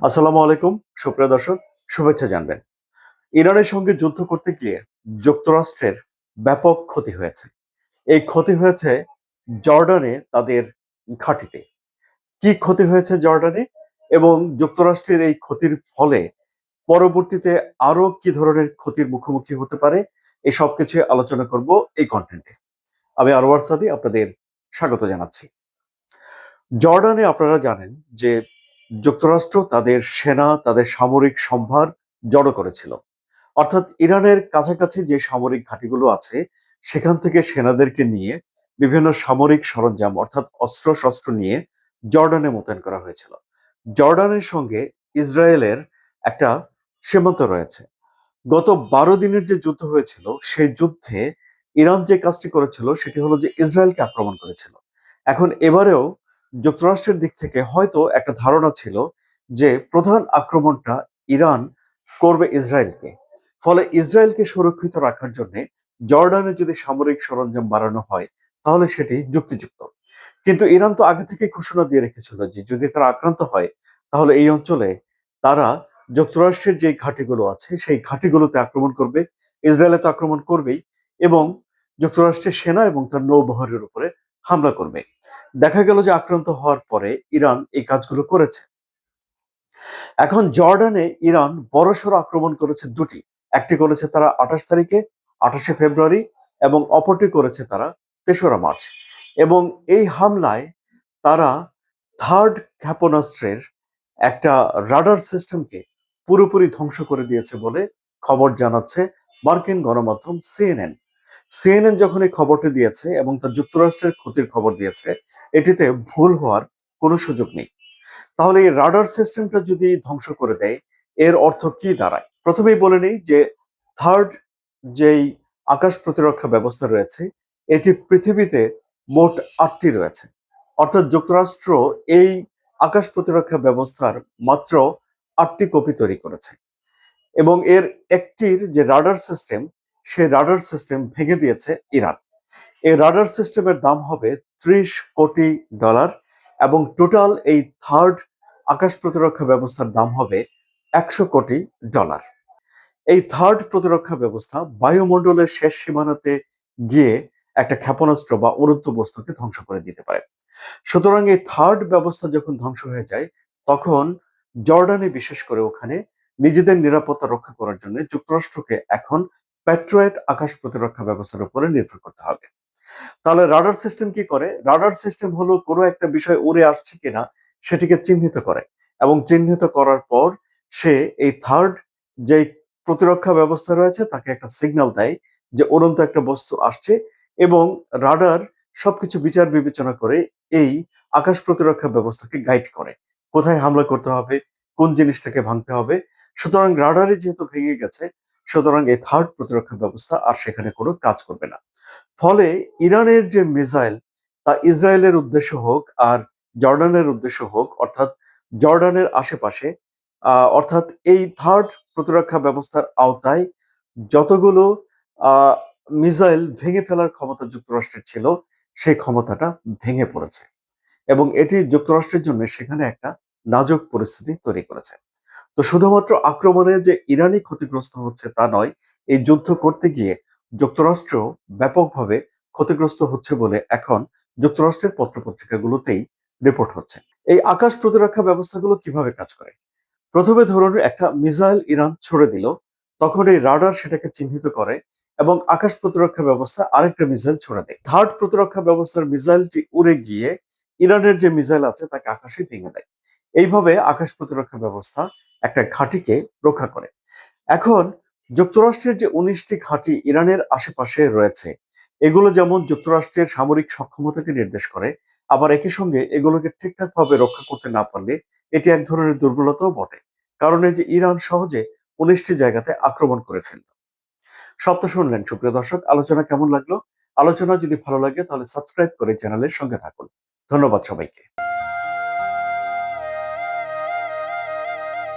আসসালামু আলাইকুম সুপ্রিয় দর্শক, শুভেচ্ছা জানবেন। ইরানের সঙ্গে যুদ্ধ করতে গিয়ে যুক্তরাষ্ট্রের ব্যাপক ক্ষতি হয়েছে। এই ক্ষতি হয়েছে জর্ডানে তাদের ঘাঁটিতে। কি ক্ষতি হয়েছে জর্ডানে এবং যুক্তরাষ্ট্রের এই ক্ষতির ফলে পরবর্তীতে আরো কি ধরনের ক্ষতির মুখোমুখি হতে পারে, এই সব কিছু আলোচনা করব এই কন্টেন্টে। আমি আরওয়ার সাদি আপনাদের স্বাগত জানাচ্ছি। জর্ডানে আপনারা জানেন যে যুক্তরাষ্ট্র তাদের সেনা, তাদের সামরিক সম্ভার জড়ো করেছিল। অর্থাৎ ইরানের কাছাকাছি যে সামরিক ঘাঁটিগুলো আছে সেখান থেকে সেনাদেরকে নিয়ে বিভিন্ন সামরিক সরঞ্জাম অর্থাৎ অস্ত্র-শস্ত্র নিয়ে জর্ডানে মোতায়েন করা হয়েছিল। জর্ডানের সঙ্গে ইসরায়েলের একটা সীমান্ত রয়েছে। গত ১২ দিনের যে যুদ্ধ হয়েছিল সেই যুদ্ধে ইরান যে কাজটি করেছিল সেটি হলো যে ইসরায়েলকে আক্রমণ করেছিল। এখন এবারেও যুক্তরাষ্ট্রের দিক থেকে হয়তো একটা ধারণা ছিল যে প্রধান আক্রমণটা ইরান করবে ইসরায়েলকে। ফলে ইসরায়েলকে সুরক্ষিত রাখার জন্য জর্ডানে যদি সামরিক সরঞ্জাম বাড়ানো হয় তাহলে সেটি যুক্তিযুক্ত। কিন্তু ইরান তো আগে থেকে ঘোষণা দিয়ে রেখেছিল যে যদি তারা আক্রান্ত হয় তাহলে এই অঞ্চলে তারা যুক্তরাষ্ট্রের যে ঘাঁটিগুলো আছে সেই ঘাঁটিগুলোতে আক্রমণ করবে। ইসরায়েলে তো আক্রমণ করবেই এবং যুক্তরাষ্ট্রের সেনা এবং তার নৌবহরের উপরে হামলা করবে। দেখা গেল যে আক্রান্ত হওয়ার পরে ইরান এই কাজগুলো করেছে। এখন জর্ডানে ইরান বড়সড় আক্রমণ করেছে দুটি। একটি করেছে তারা ২৮ তারিখে, ২৮শে ফেব্রুয়ারি, এবং অপরটি করেছে তারা ৩রা মার্চ। এবং এই হামলায় তারা থার্ড ক্ষেপণাস্ত্রের একটা রাডার সিস্টেমকে পুরোপুরি ধ্বংস করে দিয়েছে বলে খবর জানাচ্ছে মার্কিন গণমাধ্যম সিএনএন। সিএনএন যখন এই খবরটি দিয়েছে এবং তার যুক্তরাষ্ট্রের ক্ষতির খবর দিয়েছে, এটিতে ভুল হওয়ার কোনো সুযোগ নেই। তাহলে এই রাডার সিস্টেমটা যদি ধ্বংস করে দেয় এর অর্থ কি দাঁড়ায়? প্রথমেই বলে নেই যে থার্ড যেই আকাশ প্রতিরক্ষা ব্যবস্থা রয়েছে এটি পৃথিবীতে মোট ৮টি রয়েছে। অর্থাৎ যুক্তরাষ্ট্র এই আকাশ প্রতিরক্ষা ব্যবস্থার মাত্র ৮টি কপি তৈরি করেছে এবং এর একটির যে রাডার সিস্টেম সেই রাডার সিস্টেম ভেঙে দিয়েছে ইরান। এই রাডার সিস্টেমের দাম হবে $৩০ কোটি এবং টোটাল এই থার্ড আকাশ প্রতিরক্ষা ব্যবস্থার দাম হবে $১০০ কোটি। এই থার্ড প্রতিরক্ষা ব্যবস্থা বায়ুমণ্ডলের শেষ সীমানাতে গিয়ে একটা ক্ষেপণাস্ত্র বা উড়ন্ত বস্তুকে ধ্বংস করে দিতে পারে। সুতরাং এই থার্ড ব্যবস্থা যখন ধ্বংস হয়ে যায় তখন জর্ডানে বিশেষ করে ওখানে নিজেদের নিরাপত্তা রক্ষা করার জন্য যুক্তরাষ্ট্রকে এখন প্যাট্রিয়ট আকাশ প্রতিরক্ষা ব্যবস্থার উপরে নির্ভর করতে হবে। তাহলে রাডার সিস্টেম কি করে? রাডার সিস্টেম হলো কোনো একটা বিষয় উড়ে আসছে কিনা সেটিকে চিহ্নিত করে এবং চিহ্নিত করার পর সে এই থার্ড যে প্রতিরক্ষা ব্যবস্থা রয়েছে তাকে একটা সিগন্যাল দেয় যে উড়ন্ত একটা বস্তু আসছে এবং রাডার সবকিছু বিচার বিবেচনা করে এই আকাশ প্রতিরক্ষা ব্যবস্থাকে গাইড করে কোথায় হামলা করতে হবে, কোন জিনিসটাকে ভাঙতে হবে। সুতরাং রাডারে যেহেতু ভেঙে গেছে সুতরাং এই থার্ড প্রতিরক্ষা ব্যবস্থা আর সেখানে কোনো কাজ করবে না। ফলে ইরানের যে মিসাইল তা ইসরায়েলের উদ্দেশ্য হোক আর জর্ডানের উদ্দেশ্য হোক অর্থাৎ জর্ডানের আশেপাশে অর্থাৎ এই থার্ড প্রতিরক্ষা ব্যবস্থার আওতায় যতগুলো আহ, মিসাইল ভেঙে ফেলার ক্ষমতা যুক্তরাষ্ট্রের ছিল সেই ক্ষমতাটা ভেঙে পড়েছে এবং এটি যুক্তরাষ্ট্রের জন্য সেখানে একটা নাজুক পরিস্থিতি তৈরি করেছে। তো শুধুমাত্র আক্রমণে যে ইরানই ক্ষতিগ্রস্ত হচ্ছে তা নয়, এই যুদ্ধ করতে গিয়ে যুক্তরাষ্ট্র ব্যাপকভাবে ক্ষতিগ্রস্ত হচ্ছে বলে এখন যুক্তরাষ্ট্রের পত্রপত্রিকাগুলোতেই রিপোর্ট হচ্ছে। এই আকাশ প্রতিরক্ষা ব্যবস্থাগুলো কিভাবে কাজ করে? প্রথমে ধরুন একটা মিসাইল ইরান ছুড়ে দিল, তখন এই রাডার সেটাকে চিহ্নিত করে এবং আকাশ প্রতিরক্ষা ব্যবস্থা আরেকটা মিসাইল ছুড়ে দেয়। থার্ড প্রতিরক্ষা ব্যবস্থার মিসাইলটি উড়ে গিয়ে ইরানের যে মিসাইল আছে তাকে আকাশে ভেঙে দেয়। এইভাবে আকাশ প্রতিরক্ষা ব্যবস্থা একটা ঘাঁটিকে রক্ষা করে। এখন যুক্তরাষ্ট্রের যে ১৯টি ঘাঁটি ইরানের আশেপাশে রয়েছে এগুলো যেমন যুক্তরাষ্ট্রের সামরিক সক্ষমতাকে নির্দেশ করে, আবার একই সঙ্গে এগুলোকে ঠিকঠাক ভাবে রক্ষা করতে না পারলে এটি এক ধরনের দুর্বলতাও বটে। কারণ এই যে ইরান সহজে ১৯টি জায়গাতে আক্রমণ করে ফেলল। সব তো শুনলেন সুপ্রিয় দর্শক, আলোচনা কেমন লাগলো? আলোচনা যদি ভালো লাগে তাহলে সাবস্ক্রাইব করে চ্যানেলের সঙ্গে থাকুন। ধন্যবাদ সবাইকে।